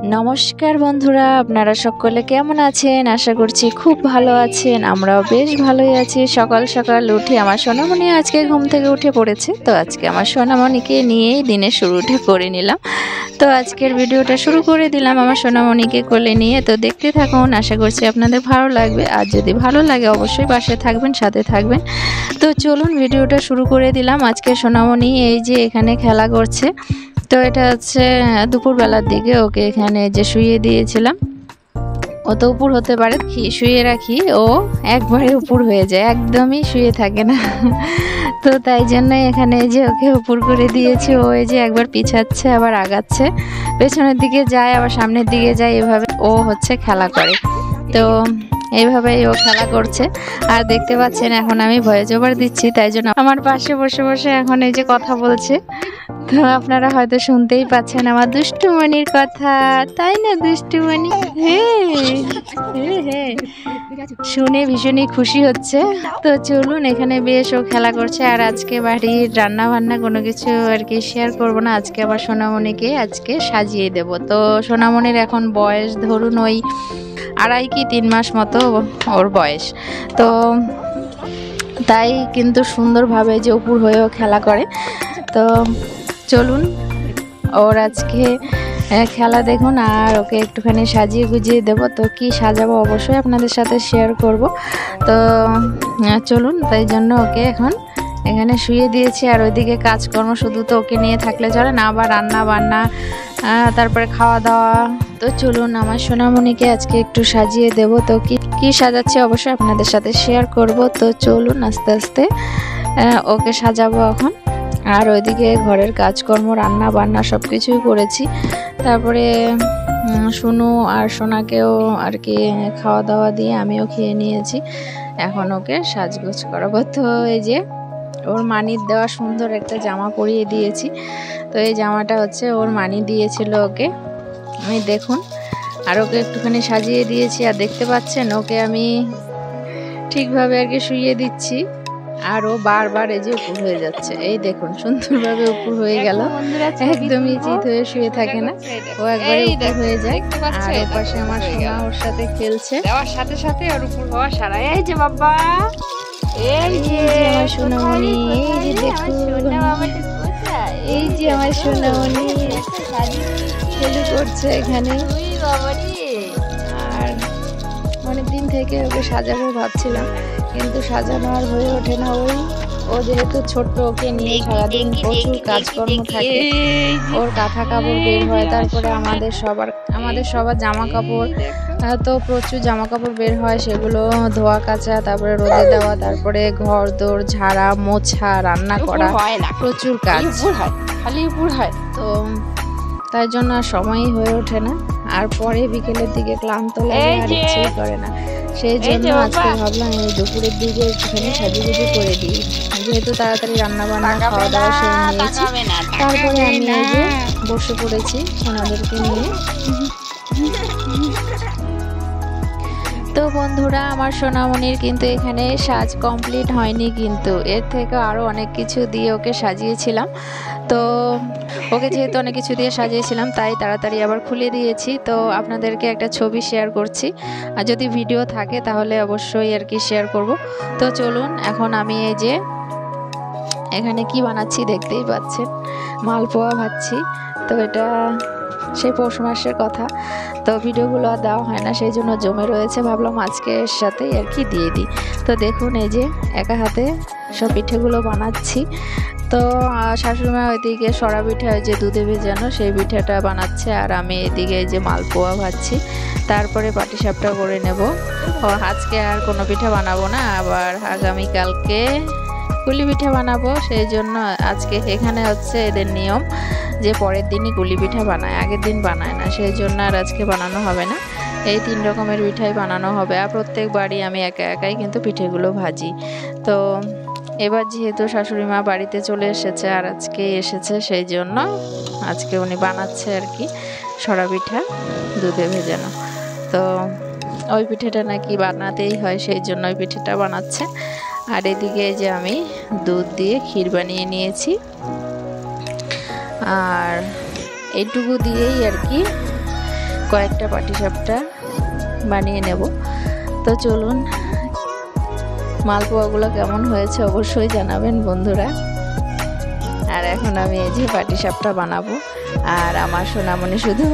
নমস্কার বন্ধুরা, আপনারা সকলে কেমন আছেন? আশা করছি খুব ভালো আছেন। আমরাও বেশ ভালোই আছি। সকাল সকাল উঠে আমার সোনামণি আজকে ঘুম থেকে উঠে পড়েছে, তো আজকে আমার সোনামণিকে নিয়েই দিনের শুরুটা করে নিলাম। তো আজকের ভিডিওটা শুরু করে দিলাম আমার সোনামণিকে কোলে নিয়ে। তো দেখতে থাকুন, আশা করছি আপনাদের ভালো লাগবে। আর যদি ভালো লাগে অবশ্যই পাশে থাকবেন, সাথে থাকবেন। তো চলুন ভিডিওটা শুরু করে দিলাম। আজকে সোনামণি এই যে এখানে খেলা করছে। তো এটা হচ্ছে দুপুরবেলার দিকে ওকে এখানে যে শুইয়ে দিয়েছিলাম। ও তো উপর হতে পারে, শুয়ে রাখি ও একবারে উপর হয়ে যায়, একদমই শুয়ে থাকে না। তো তাই জন্য এখানে যে ওকে উপর করে দিয়েছি। ও এই যে একবার পিছাচ্ছে আবার আগাচ্ছে, পেছনের দিকে যায় আবার সামনের দিকে যায়, এভাবে ও হচ্ছে খেলা করে। তো এইভাবেই ও খেলা করছে। আর দেখতে পাচ্ছেন এখন আমি ভয়েস ওভার দিচ্ছি, তাই জন্য আমার পাশে বসে বসে এখন এই যে কথা বলছে। তো আপনারা হয়তো শুনতেই পাচ্ছেন আমার দুষ্টুমণির কথা, তাই না দুষ্টুমণি? হ্যাঁ, শুনে ভীষণই খুশি হচ্ছে। তো চলুন, এখানে বেশ ও খেলা করছে। আর আজকে বাড়ির রান্না বান্না কোনো কিছু আর কি শেয়ার করব না। আজকে আবার সোনামণিকে আজকে সাজিয়ে দেব। তো সোনামণির এখন বয়স ধরুন ওই 2.5 কি 3 মাস মতো ওর বয়স। তো তাই কিন্তু সুন্দরভাবে যে উপর হয়েও খেলা করে। তো চলুন ওর আজকে খেলা দেখুন, আর ওকে একটুখানি সাজিয়ে গুজিয়ে দেব। তো কি সাজাবো অবশ্যই আপনাদের সাথে শেয়ার করব। তো চলুন, তাই জন্য ওকে এখন এখানে শুয়ে দিয়েছি। আর ওইদিকে কাজকর্ম শুধু তো ওকে নিয়ে থাকলে চলে না, আবার রান্না বান্না, তারপরে খাওয়া দাওয়া। তো চলুন আমার সোনামণিকে আজকে একটু সাজিয়ে দেব। তো কি সাজাচ্ছি অবশ্যই আপনাদের সাথে শেয়ার করব। তো চলুন আস্তে আস্তে ওকে সাজাবো এখন। আর ওইদিকে ঘরের কাজকর্ম, রান্না বান্না সব কিছুই করেছি। তারপরে সোনু আর সোনাকেও আর কি খাওয়া দাওয়া দিয়ে আমিও খেয়ে নিয়েছি। এখন ওকে সাজগোজ করাবো। তো এই যে ওর মানির দেওয়া সুন্দর একটা জামা পরিয়ে দিয়েছি। তো এই জামাটা হচ্ছে ওর মানি দিয়েছিল ওকে, আমি দেখুন। আর ওকে একটুখানি সাজিয়ে দিয়েছি। আর দেখতে পাচ্ছেন ওকে আমি ঠিকভাবে আর কি শুইয়ে দিচ্ছি। আর ও বারবার এই যে উপর হয়ে যাচ্ছে, এই দেখুন সুন্দরভাবে উপর হয়ে গেল। একদমই চিত হয়ে শুয়ে থাকে না, ও একবারে উপর হয়ে যায়। আর ওর পাশে আমার সোনা ওর সাথে খেলছে, দেওয়ার সাথে সাথে ওর উপর হওয়া সারা। এই যে বাবা, এই যে আমার সোনামণি, এই যে দেখুন, এই যে আমার সোনামণি খেলি করছে এখানে। আর অনেকদিন থেকে ওকে সাজাবো ভাবছিলাম, কিন্তু সাজানো আর হয়ে ওঠে না। ও যেহেতু ছোট্ট, ওকে নিয়ে সারাদিন প্রচুর কাজকর্ম থাকে। ওর কাঁথা কাপড় বের হয়, তারপরে আমাদের সবার জামা কাপড়, তো প্রচুর জামা কাপড় বের হয়, সেগুলো ধোয়া কাচা, তারপরে রোদে দেওয়া, তারপরে ঘর দোর ঝাড়া মোছা, রান্না করা, প্রচুর কাজ খালি উপর হয়। তো তাই জন্য আর সময়ই হয়ে ওঠে না। আর পরে বিকেলের দিকে ক্লান্ত লাগে, আর ইচ্ছেই করে না। সেই জন্য আজকে ভাবলাম এই দুপুরের দিকে একটুখানি সাজুগুজু করে দিই, যেহেতু তাড়াতাড়ি রান্না বান্না খাওয়া দাওয়া সেরে নিয়েছি। তারপরে আমি এই যে বসে পড়েছি সোনাদেরকে নিয়ে। তো বন্ধুরা, আমার সোনামণির কিন্তু এখানে সাজ কমপ্লিট হয়নি, কিন্তু এর থেকে আরও অনেক কিছু দিয়ে ওকে সাজিয়েছিলাম। তো ওকে যেহেতু অনেক কিছু দিয়ে সাজিয়েছিলাম, তাই তাড়াতাড়ি আবার খুলে দিয়েছি। তো আপনাদেরকে একটা ছবি শেয়ার করছি, আর যদি ভিডিও থাকে তাহলে অবশ্যই আর কি শেয়ার করব। তো চলুন, এখন আমি এই যে এখানে কি বানাচ্ছি দেখতেই পাচ্ছেন, মালপোয়া ভাজছি। তো এটা সেই পৌষ মাসের কথা, তো ভিডিওগুলো আর দেওয়া হয় না, সেই জন্য জমে রয়েছে। ভাবলাম আজকে এর সাথেই আর কি দিয়ে দিই। তো দেখুন এই যে একা হাতে সব পিঠেগুলো বানাচ্ছি। তো শাশুড়িমা ওইদিকে সরা পিঠা, ওই যে দুধে ভেজানো সেই পিঠাটা বানাচ্ছে, আর আমি এদিকে এই যে মালপোয়া ভাজছি। তারপরে পাটিসাপটা করে নেব। আজকে আর কোনো পিঠা বানাবো না, আবার আগামীকালকে কুলি পিঠা বানাবো। সেই জন্য আজকে এখানে হচ্ছে এদের নিয়ম যে পরের দিনই কুলি পিঠা বানায়, আগের দিন বানায় না। সেই জন্য আর আজকে বানানো হবে না, এই 3 রকমের পিঠাই বানানো হবে। আর প্রত্যেকবারই আমি একা একাই কিন্তু পিঠেগুলো ভাজি। তো এবার যেহেতু শাশুড়ি মা বাড়িতে চলে এসেছে আর আজকে এসেছে, সেই জন্য আজকে উনি বানাচ্ছে আর কি সরা পিঠা দুধে ভেজানো। তো ওই পিঠেটা নাকি বানাতেই হয়, সেই জন্য ওই পিঠেটা বানাচ্ছে। আর এদিকে যে আমি দুধ দিয়ে ক্ষীর বানিয়ে নিয়েছি, আর এইটুকু দিয়েই আর কি কয়েকটা পাটিসাপটা বানিয়ে নেব। তো চলুন, মালপোয়াগুলো কেমন হয়েছে অবশ্যই জানাবেন বন্ধুরা। আর এখন আমি এই যে পাটিসাপটা বানাবো, আর আমার সোনামণি শুধু,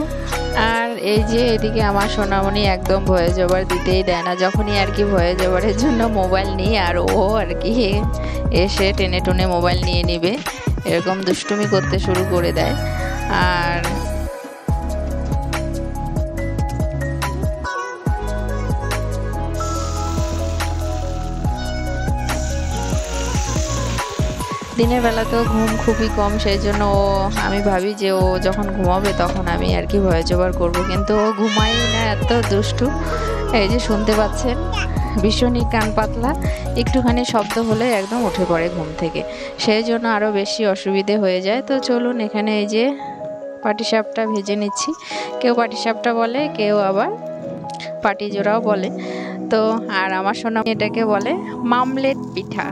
আর এই যে এদিকে আমার সোনামণি একদম ভয়েস ওভার দিতেই দেয় না। যখনই আর কি ভয়েস ওভারের জন্য মোবাইল নিই, আর ও আর কি এসে টেনে টুনে মোবাইল নিয়ে নিবে, এরকম দুষ্টুমি করতে শুরু করে দেয়। আর দিনের বেলাতেও ঘুম খুবই কম, সেই জন্য আমি ভাবি যে ও যখন ঘুমাবে তখন আমি আর কি ভয়েস ওভার করবো, কিন্তু ও ঘুমাই না, এত দুষ্টু। এই যে শুনতে পাচ্ছেন ভীষণই কান পাতলা, একটুখানি শব্দ হলে একদম উঠে পড়ে ঘুম থেকে, সেই জন্য আরও বেশি অসুবিধে হয়ে যায়। তো চলুন, এখানে এই যে পাটিসাপটা ভেজে নিচ্ছি। কেউ পাটিসাপটা বলে, কেউ আবার পাটিজোড়াও বলে। তো আর আমার সোনা এটাকে বলে মামলেট পিঠা,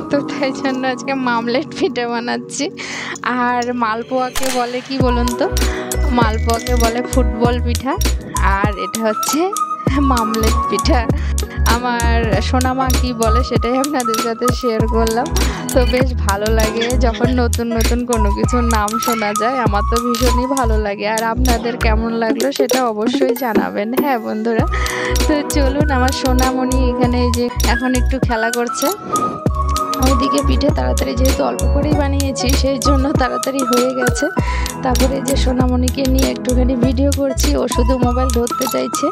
তো তাই জন্য আজকে মামলেট পিঠা বানাচ্ছি। আর মালপোয়াকে বলে কি বলুন তো, মালপোয়াকে বলে ফুটবল পিঠা, আর এটা হচ্ছে মামলেট পিঠা। আমার সোনামা কি বলে সেটাই আপনাদের সাথে শেয়ার করলাম। তো বেশ ভালো লাগে যখন নতুন নতুন কোনো কিছুর নাম শোনা যায়, আমার তো ভীষণই ভালো লাগে। আর আপনাদের কেমন লাগলো সেটা অবশ্যই জানাবেন, হ্যাঁ বন্ধুরা। তো চলুন, আমার সোনামণি এখানে এই যে এখন একটু খেলা করছে। ওইদিকে পিঠে তাড়াতাড়ি, যেহেতু অল্প করেই বানিয়েছি সেই জন্য তাড়াতাড়ি হয়ে গেছে। তারপরে যে সোনামণিকে নিয়ে একটুখানি ভিডিও করছি, ও শুধু মোবাইল ধরতে চাইছে।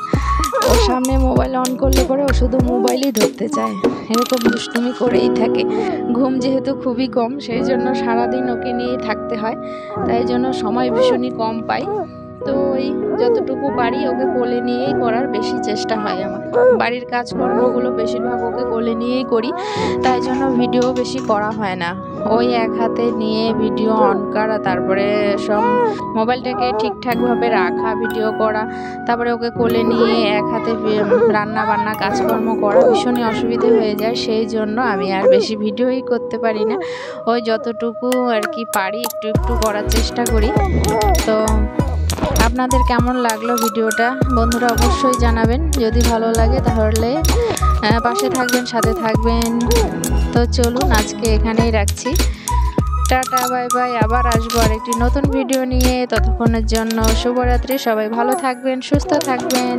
ওর সামনে মোবাইল অন করলে পরে ও শুধু মোবাইলই ধরতে চায়, এরকম দুষ্টুমি করেই থাকে। ঘুম যেহেতু খুবই কম, সেই জন্য সারাদিন ওকে নিয়েই থাকতে হয়, তাই জন্য সময় ভীষণই কম পাই। তো ওই যতটুকু পারি ওকে কোলে নিয়েই করার বেশি চেষ্টা হয় আমার। বাড়ির কাজকর্মগুলো বেশিরভাগ ওকে কোলে নিয়েই করি, তাই জন্য ভিডিও বেশি করা হয় না। ওই এক হাতে নিয়ে ভিডিও অন করা, তারপরে সব মোবাইলটাকে ঠিকঠাকভাবে রাখা, ভিডিও করা, তারপরে ওকে কোলে নিয়ে এক হাতে রান্না বান্না কাজকর্ম করা ভীষণই অসুবিধে হয়ে যায়। সেই জন্য আমি আর বেশি ভিডিওই করতে পারি না। ওই যতটুকু আর কি পারি একটু একটু করার চেষ্টা করি। তো আপনাদের কেমন লাগলো ভিডিওটা বন্ধুরা অবশ্যই জানাবেন। যদি ভালো লাগে তাহলে পাশে থাকবেন, সাথে থাকবেন। তো চলুন, আজকে এখানেই রাখছি। Tata, bye bye. আবার আসবো আরেকটি নতুন ভিডিও নিয়ে। ততক্ষণের জন্য শুভরাত্রি। সবাই ভালো থাকবেন, সুস্থ থাকবেন।